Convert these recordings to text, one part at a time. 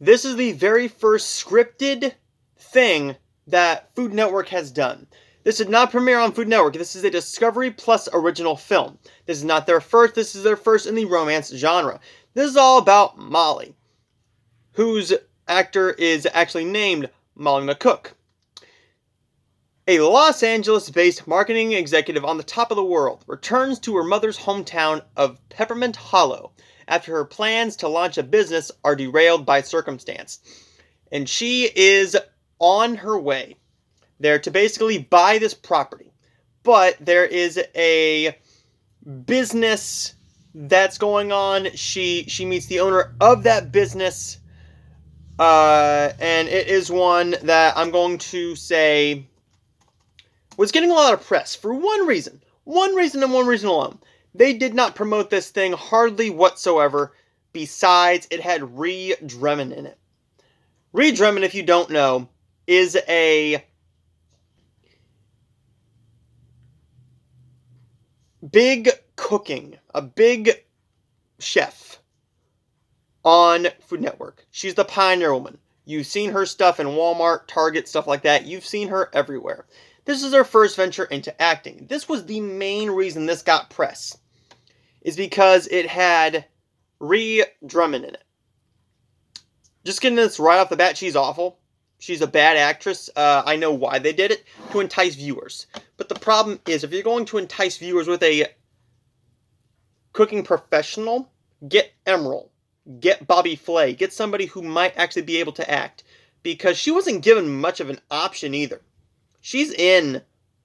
This is the very first scripted thing that Food Network has done. This did not premiere on Food Network. This is a Discovery Plus original film. This is not their first. This is their first in the romance genre. This is all about Molly, whose actor is actually named Molly McCook. A Los Angeles-based marketing executive on the top of the world returns to her mother's hometown of Peppermint Hollow after her plans to launch a business are derailed by circumstance. And she is on her way there to basically buy this property. But there is a business that's going on. She meets the owner of that business, and it is one that I'm going to say was getting a lot of press for one reason and one reason alone. They did not promote this thing hardly whatsoever, besides it had Ree Drummond in it. Ree Drummond, if you don't know, is a big chef on Food Network. She's the Pioneer Woman. You've seen her stuff in Walmart, Target, stuff like that. You've seen her everywhere. This is her first venture into acting. This was the main reason this got press, is because it had Ree Drummond in it. Just getting this right off the bat, she's awful. She's a bad actress. I know why they did it, to entice viewers. But the problem is, if you're going to entice viewers with a cooking professional, get Emerald. Get Bobby Flay. Get somebody who might actually be able to act. Because she wasn't given much of an option either. She's in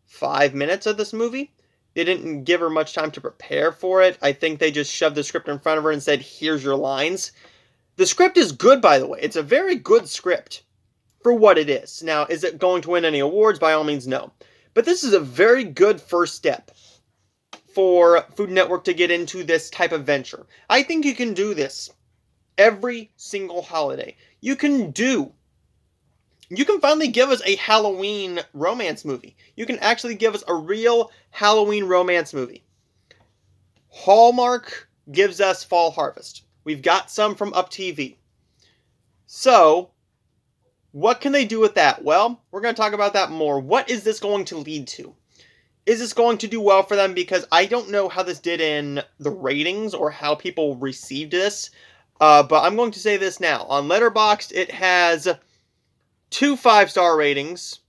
5 minutes of this movie. They didn't give her much time to prepare for it. I think they just shoved the script in front of her and said, here's your lines. The script is good, by the way. It's a very good script for what it is. Now, is it going to win any awards? By all means, no. But this is a very good first step for Food Network to get into this type of venture. I think you can do this every single holiday. You can finally give us a Halloween romance movie. You can actually give us a real Halloween romance movie. Hallmark gives us Fall Harvest. We've got some from Up TV. So, what can they do with that? Well, we're going to talk about that more. What is this going to lead to? Is this going to do well for them? Because I don't know how this did in the ratings or how people received this. But I'm going to say this now. On Letterboxd, it has 2 5-star ratings,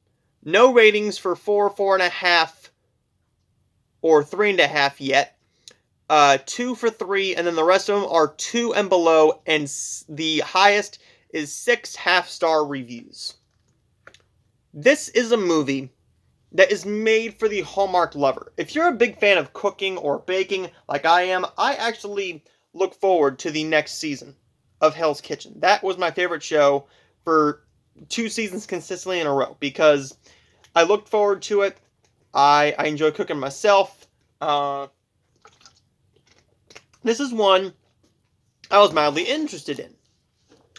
no ratings for 4, 4.5, or 3.5 yet, 2 for 3, and then the rest of them are 2 and below, and the highest is 6 half-star reviews. This is a movie that is made for the Hallmark lover. If you're a big fan of cooking or baking like I am, I actually look forward to the next season of Hell's Kitchen. That was my favorite show for 2 seasons consistently in a row, because I looked forward to it. I enjoy cooking myself. This is one I was mildly interested in.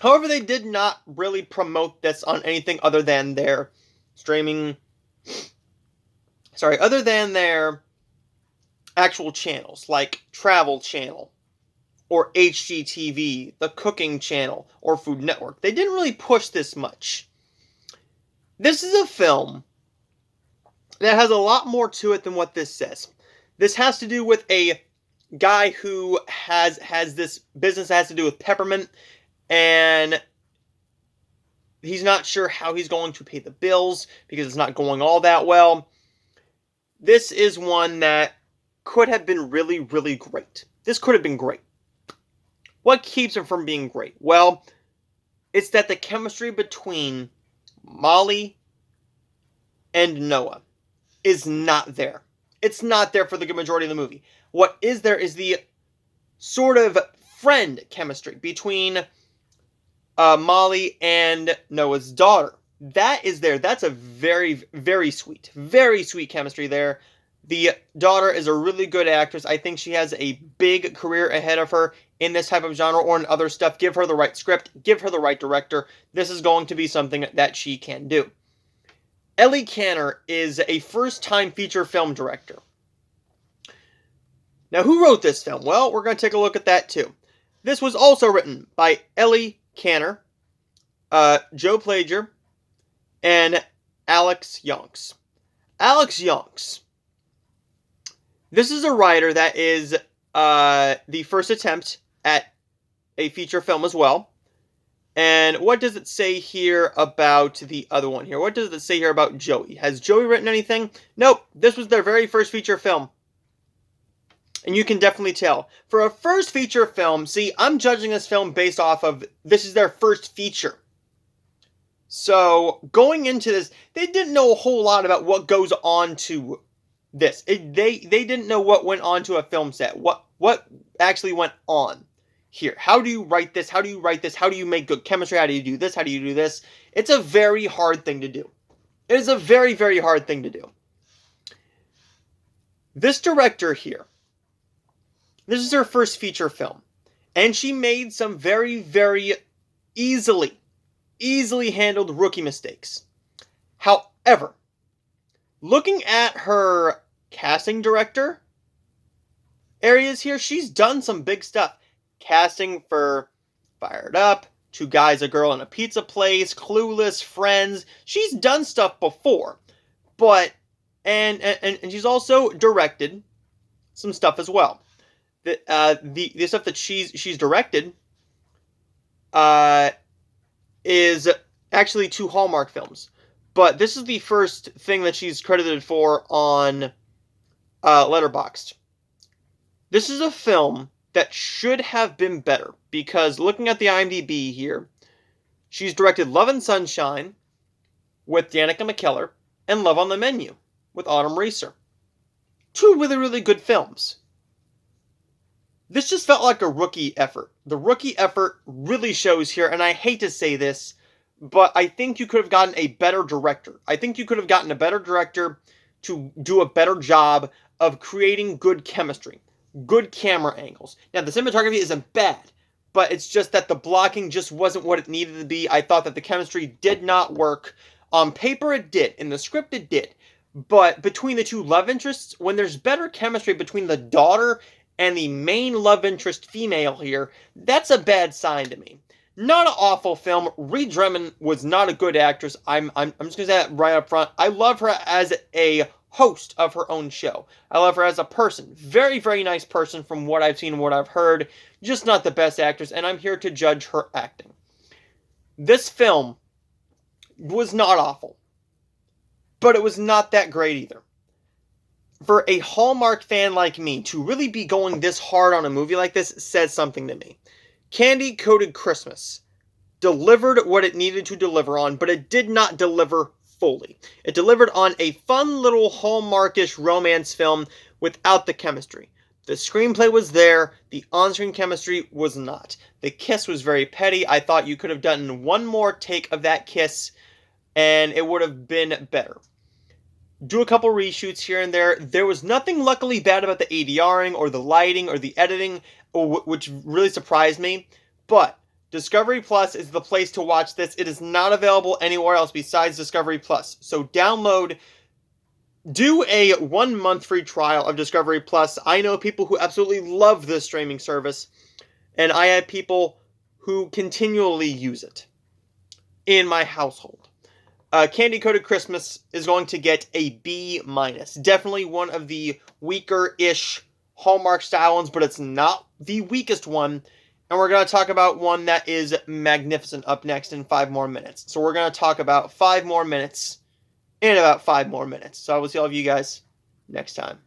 However, they did not really promote this on anything other than their other than their actual channels, like Travel Channel, or HGTV, the Cooking Channel, or Food Network. They didn't really push this much. This is a film that has a lot more to it than what this says. This has to do with a guy who has this business that has to do with peppermint, and he's not sure how he's going to pay the bills because it's not going all that well. This is one that could have been really, really great. This could have been great. What keeps it from being great? Well, it's that the chemistry between Molly and Noah is not there. It's not there for the good majority of the movie. What is there is the sort of friend chemistry between Molly and Noah's daughter. That is there. That's a very, very sweet chemistry there. The daughter is a really good actress. I think she has a big career ahead of her in this type of genre or in other stuff. Give her the right script. Give her the right director. This is going to be something that she can do. Ellie Canner is a first-time feature film director. Now, who wrote this film? Well, we're going to take a look at that too. This was also written by Ellie Canner, Joe Plager, and Alex Yonks. Alex Yonks. This is a writer that is the first attempt at a feature film as well. And what does it say here about the other one here? What does it say here about Joey? Has Joey written anything? Nope. This was their very first feature film. And you can definitely tell. For a first feature film, see, I'm judging this film based off of this is their first feature. So, going into this, they didn't know a whole lot about what goes on to this. They didn't know what went on to a film set. What actually went on here. How do you write this? How do you write this? How do you make good chemistry? How do you do this? How do you do this? It's a very hard thing to do. It is a very, very hard thing to do. This director here, this is her first feature film. And she made some very, very easily handled rookie mistakes. However, looking at her casting director areas here, she's done some big stuff. Casting for Fired Up, Two Guys, a Girl, and a Pizza Place, Clueless, Friends. She's done stuff before. But, and she's also directed some stuff as well. The stuff that she's directed is actually 2 Hallmark films. But this is the first thing that she's credited for on Letterboxd. This is a film that should have been better, because looking at the IMDb here, she's directed Love and Sunshine with Danica McKellar and Love on the Menu with Autumn Reeser. 2 really, really good films. This just felt like a rookie effort. The rookie effort really shows here, and I hate to say this, but I think you could have gotten a better director. I think you could have gotten a better director to do a better job of creating good chemistry, good camera angles. Now, the cinematography isn't bad, but it's just that the blocking just wasn't what it needed to be. I thought that the chemistry did not work. On paper, it did. In the script, it did. But between the 2 love interests, when there's better chemistry between the daughter and the main love interest female here, that's a bad sign to me. Not an awful film. Ree Drummond was not a good actress. I'm just going to say that right up front. I love her as a host of her own show. I love her as a person. Very, very nice person from what I've seen and what I've heard. Just not the best actress, and I'm here to judge her acting. This film was not awful, but it was not that great either. For a Hallmark fan like me to really be going this hard on a movie like this says something to me. Candy Coated Christmas delivered what it needed to deliver on, but it did not deliver fully. It delivered on a fun little Hallmarkish romance film without the chemistry. The screenplay was there, the on-screen chemistry was not. The kiss was very petty. I thought you could have done one more take of that kiss and it would have been better. Do a couple reshoots here and there. There was nothing luckily bad about the ADRing or the lighting or the editing, which really surprised me. But Discovery Plus is the place to watch this. It is not available anywhere else besides Discovery Plus. So download, do a 1-month free trial of Discovery Plus. I know people who absolutely love this streaming service, and I have people who continually use it in my household. Candy Coated Christmas is going to get a B-. Definitely one of the weaker-ish Hallmark style ones, but it's not the weakest one. And we're going to talk about one that is magnificent up next in 5 more minutes. So we're going to talk about 5 more minutes in about 5 more minutes. So I will see all of you guys next time.